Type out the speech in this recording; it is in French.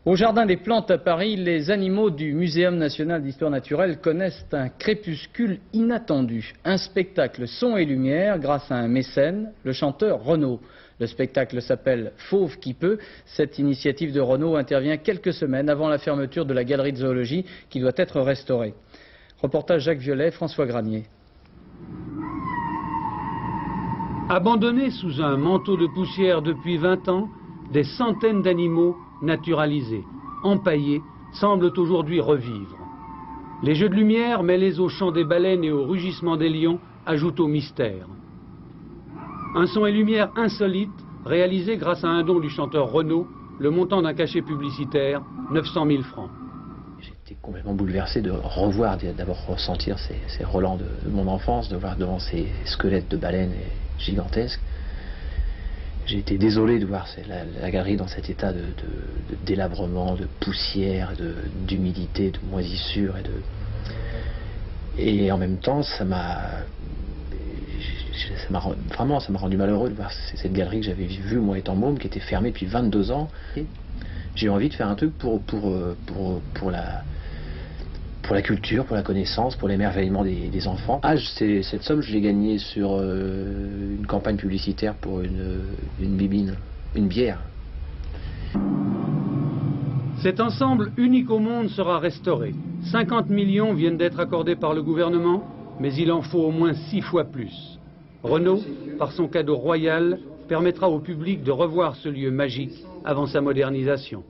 Au Jardin des Plantes à Paris, les animaux du Muséum national d'histoire naturelle connaissent un crépuscule inattendu. Un spectacle son et lumière grâce à un mécène, le chanteur Renaud. Le spectacle s'appelle Fauve qui peut. Cette initiative de Renaud intervient quelques semaines avant la fermeture de la galerie de zoologie qui doit être restaurée. Reportage Jacques Violet, François Granier. Abandonnés sous un manteau de poussière depuis 20 ans, des centaines d'animaux naturalisés, empaillés, semblent aujourd'hui revivre. Les jeux de lumière mêlés au chant des baleines et au rugissement des lions ajoutent au mystère. Un son et lumière insolite, réalisé grâce à un don du chanteur Renaud, le montant d'un cachet publicitaire, 900 000 francs. J'étais complètement bouleversé de revoir, d'abord ressentir ces relents de mon enfance, de voir devant ces squelettes de baleines gigantesques. J'ai été désolé de voir la galerie dans cet état de délabrement, de poussière, d'humidité, de moisissure et en même temps ça m'a rendu malheureux de voir cette galerie que j'avais vue moi étant môme, qui était fermée depuis 22 ans. J'ai eu envie de faire un truc pour la culture, pour la connaissance, pour l'émerveillement des enfants. Cette somme, je l'ai gagnée sur une campagne publicitaire pour une bibine, une bière. Cet ensemble unique au monde sera restauré. 50 millions viennent d'être accordés par le gouvernement, mais il en faut au moins 6 fois plus. Renaud, par son cadeau royal, permettra au public de revoir ce lieu magique avant sa modernisation.